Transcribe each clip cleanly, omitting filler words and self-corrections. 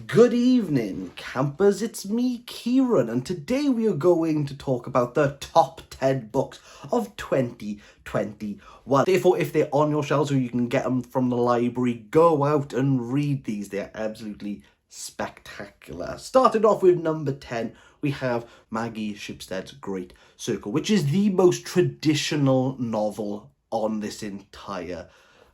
Good evening, campers. It's me, Kieran, and today we are going to talk about the top 10 books of 2021. Therefore, if they're on your shelves or you can get them from the library, go out and read these. They're absolutely spectacular. Starting off with number 10, we have Maggie Shipstead's Great Circle, which is the most traditional novel on this entire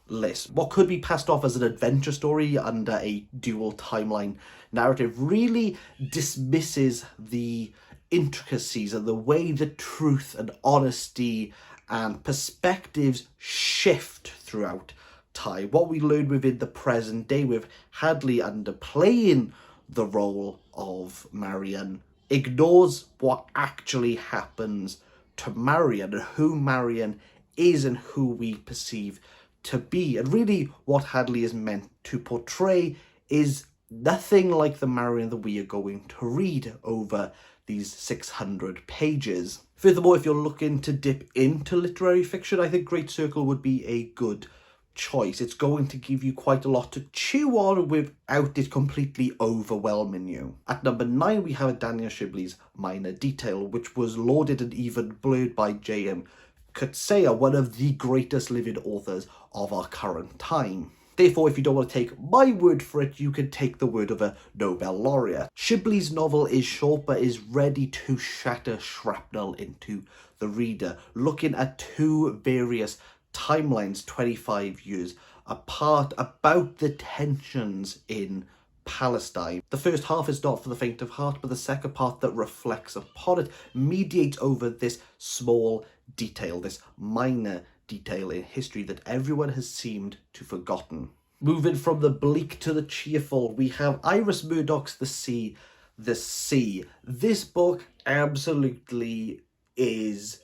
list. What could be passed off as an adventure story under a dual timeline narrative really dismisses the intricacies and the way the truth and honesty and perspectives shift throughout time. What we learn within the present day with Hadley underplaying the role of Marion ignores what actually happens to Marion and who Marion is and who we perceive to be. And really what Hadley is meant to portray is nothing like the Marion that we are going to read over these 600 pages. Furthermore, if you're looking to dip into literary fiction, I think Great Circle would be a good choice. It's going to give you quite a lot to chew on without it completely overwhelming you. At number 9, we have Daniel Shibley's Minor Detail, which was lauded and even blurred by J.M. Coetzee, one of the greatest living authors of our current time. Therefore, if you don't want to take my word for it, you can take the word of a Nobel laureate. Shibley's novel is short but is ready to shatter shrapnel into the reader, looking at two various timelines 25 years apart about the tensions in Palestine. The first half is not for the faint of heart, but the second part that reflects upon it mediates over this small detail, this minor detail in history that everyone has seemed to forgotten. Moving from the bleak to the cheerful, we have Iris Murdoch's The Sea, the Sea. This book absolutely is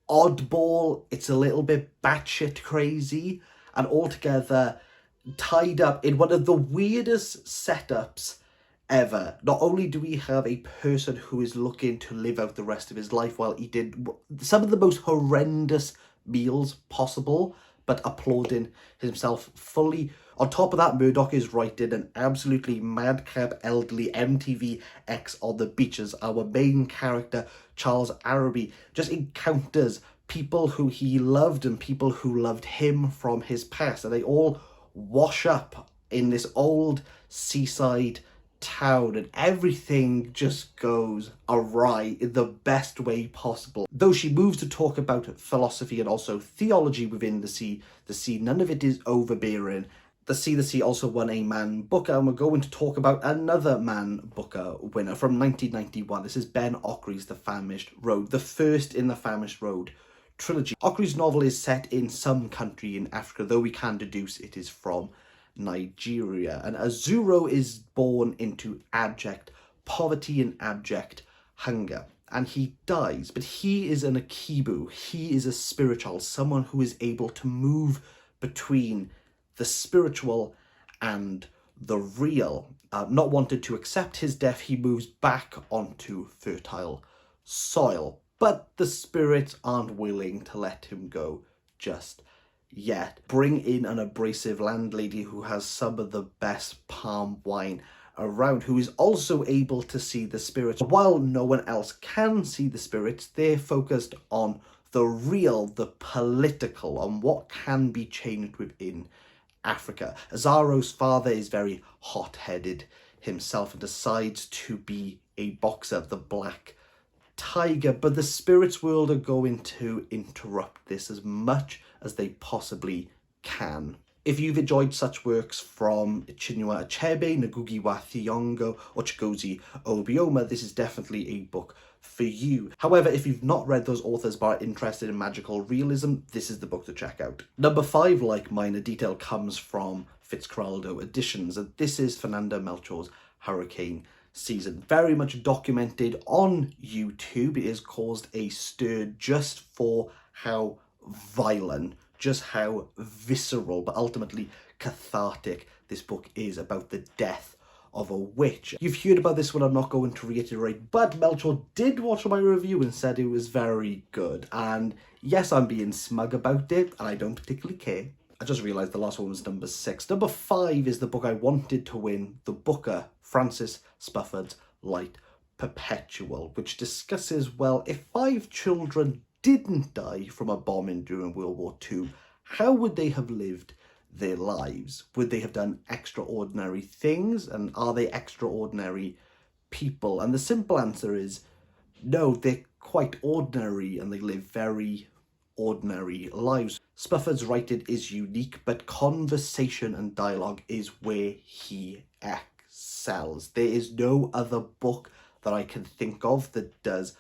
oddball. It's a little bit batshit crazy and altogether tied up in one of the weirdest setups ever. Not only do we have a person who is looking to live out the rest of his life while eating some of the most horrendous meals possible, but applauding himself fully. On top of that, Murdoch is writing an absolutely madcap elderly MTV X on the beach as our main character, Charles Araby, just encounters people who he loved and people who loved him from his past, and they all wash up in this old seaside town and everything just goes awry in the best way possible. Though she moves to talk about philosophy and also theology within the sea, none of it is overbearing. The Sea also won a Man Booker, and we're going to talk about another Man Booker winner from 1991. This is Ben Ockery's The Famished Road, the first in the Famished Road trilogy. Ockery's novel is set in some country in Africa, though we can deduce it is from Nigeria. And Azuro is born into abject poverty and abject hunger, and he dies. But he is an Akibu. He is a spiritual, someone who is able to move between the spiritual and the real. Not wanting to accept his death, he moves back onto fertile soil. But the spirits aren't willing to let him go just yet. Bring in an abrasive landlady who has some of the best palm wine around, who is also able to see the spirits. While no one else can see the spirits, they're focused on the real, the political, on what can be changed within Africa. Azaro's father is very hot-headed himself and decides to be a boxer, the Black Tiger, but the spirits world are going to interrupt this as much as they possibly can. If you've enjoyed such works from Chinua Achebe, Ngugi wa Thiong'o, or Chigozie Obioma, this is definitely a book for you. However, if you've not read those authors but are interested in magical realism, this is the book to check out. Number 5, like Minor Detail, comes from Fitzcarraldo Editions, and this is Fernando Melchor's Hurricane Season. Very much documented on YouTube. It has caused a stir just for how violent, just how visceral, but ultimately cathartic this book is about the death of a witch. You've heard about this one, I'm not going to reiterate, but Melchor did watch my review and said it was very good. And yes, I'm being smug about it, and I don't particularly care. I just realised the last one was number 6. Number 5 is the book I wanted to win, the Booker, Francis Spufford's Light Perpetual, which discusses, well, if 5 children didn't die from a bombing during World War II, how would they have lived their lives? Would they have done extraordinary things? And are they extraordinary people? And the simple answer is no, they're quite ordinary and they live very ordinary lives. Spufford's writing is unique, but conversation and dialogue is where he excels. There is no other book that I can think of that does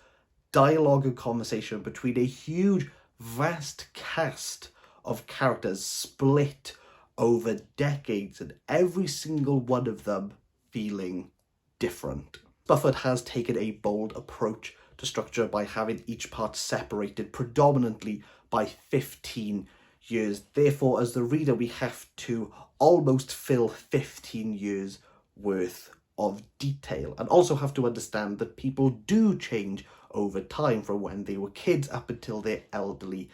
dialogue and conversation between a huge, vast cast of characters split over decades, and every single one of them feeling different. Spufford has taken a bold approach to structure by having each part separated predominantly by 15 years. Therefore, as the reader, we have to almost fill 15 years worth of detail, and also have to understand that people do change over time from when they were kids up until their elderly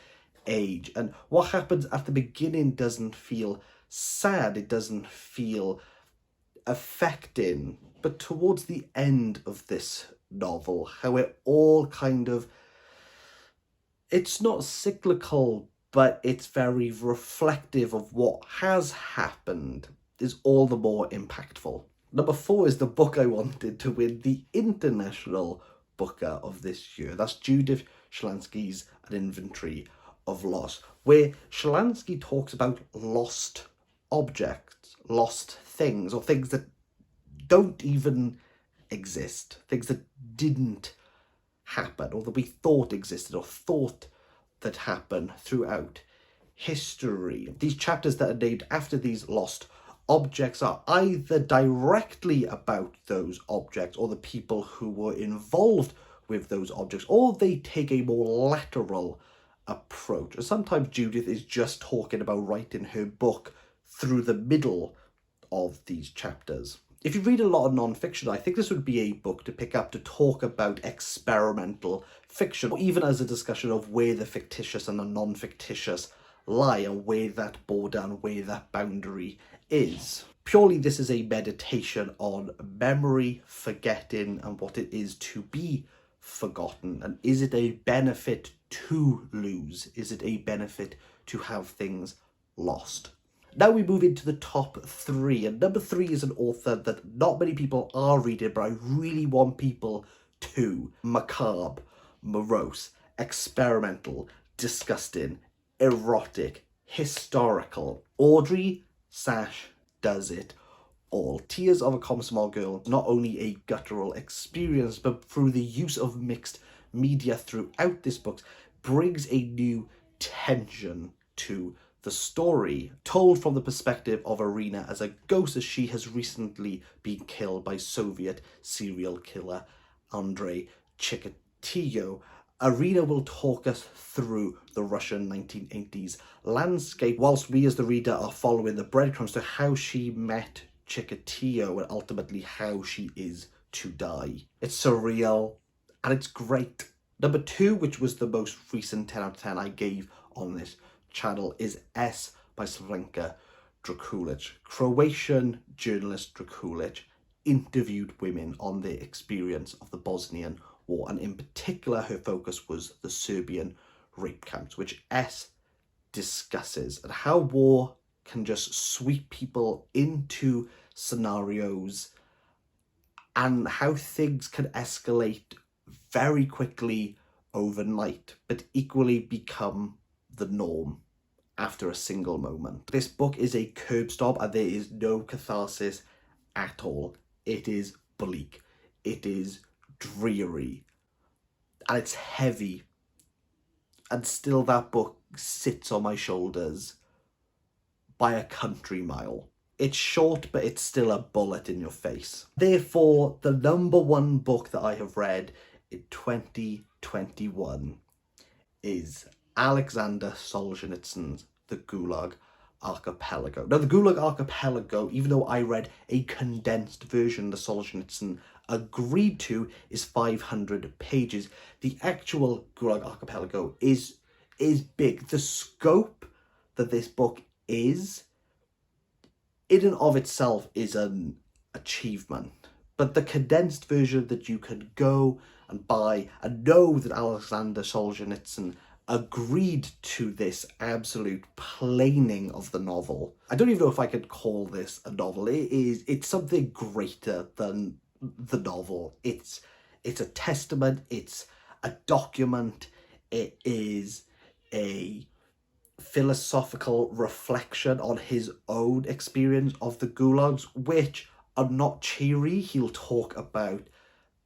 age. And what happens at the beginning doesn't feel sad, it doesn't feel affecting, but towards the end of this novel, how it all kind of, it's not cyclical, but it's very reflective of what has happened, is all the more impactful. Number 4 is the book I wanted to win the International Booker of this year. That's Judith Shlansky's An Inventory of Loss, where Shlansky talks about lost objects, lost things, or things that don't even exist, things that didn't happen, or that we thought existed, or thought that happened throughout history. These chapters that are named after these lost objects are either directly about those objects or the people who were involved with those objects, or they take a more lateral approach. And sometimes Judith is just talking about writing her book through the middle of these chapters. If you read a lot of non-fiction, I think this would be a book to pick up to talk about experimental fiction, or even as a discussion of where the fictitious and the non-fictitious lie, and where that border and where that boundary is. Purely, this is a meditation on memory, forgetting, and what it is to be forgotten. And is it a benefit to lose? Is it a benefit to have things lost? Now we move into the top 3, and number 3 is an author that not many people are reading, but I really want people to. Macabre, morose, experimental, disgusting, erotic, historical. Audrey Sash does it all. Tears of a Comsmall Girl, not only a guttural experience, but through the use of mixed media throughout this book, brings a new tension to the story, told from the perspective of Irina as a ghost, as she has recently been killed by Soviet serial killer Andrei Chikatilo. Irina will talk us through the Russian 1980s landscape, whilst we as the reader are following the breadcrumbs to how she met Chikatilo and ultimately how she is to die. It's surreal and it's great. Number 2, which was the most recent 10 out of 10 I gave on this channel, is S by Slavka Drakulic. Croatian journalist Drakulic interviewed women on their experience of the Bosnian War, and in particular her focus was the Serbian rape camps, which S discusses, and how war can just sweep people into scenarios and how things can escalate very quickly overnight, but equally become the norm after a single moment. This book is a curb stop, and there is no catharsis at all. It is bleak, it is dreary, and it's heavy, and still that book sits on my shoulders by a country mile. It's short, but it's still a bullet in your face. Therefore, the number 1 book that I have read in 2021 is Alexander Solzhenitsyn's The Gulag Archipelago. Now, The Gulag Archipelago, even though I read a condensed version that Solzhenitsyn agreed to, is 500 pages. The actual Gulag Archipelago is big. The scope that this book is, in and of itself, is an achievement. But the condensed version that you can go and buy, and know that Alexander Solzhenitsyn agreed to this absolute planing of the novel. I don't even know if I could call this a novel. It's something greater than the novel. It's a testament, it's a document, it is a philosophical reflection on his own experience of the gulags, which are not cheery. He'll talk about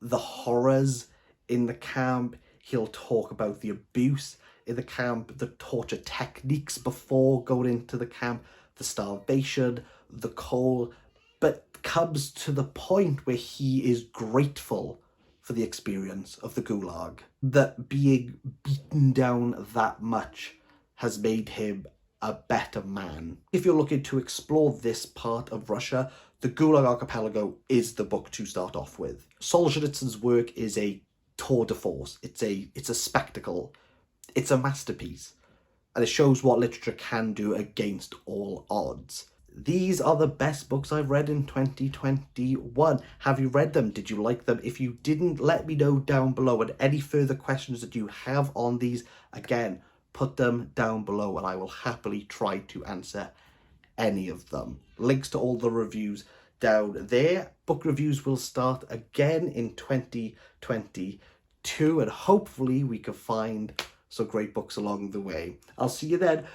the horrors in the camp, he'll talk about the abuse in the camp, the torture techniques before going into the camp, the starvation, the cold, but comes to the point where he is grateful for the experience of the gulag, that being beaten down that much has made him a better man. If you're looking to explore this part of Russia, the Gulag Archipelago is the book to start off with. Solzhenitsyn's work is a tour de force. It's a spectacle. It's a masterpiece. And it shows what literature can do against all odds. These are the best books I've read in 2021. Have you read them? Did you like them? If you didn't, let me know down below. And any further questions that you have on these, again, put them down below and I will happily try to answer any of them. Links to all the reviews down there. Book reviews will start again in 2022 and hopefully we can find some great books along the way. I'll see you then.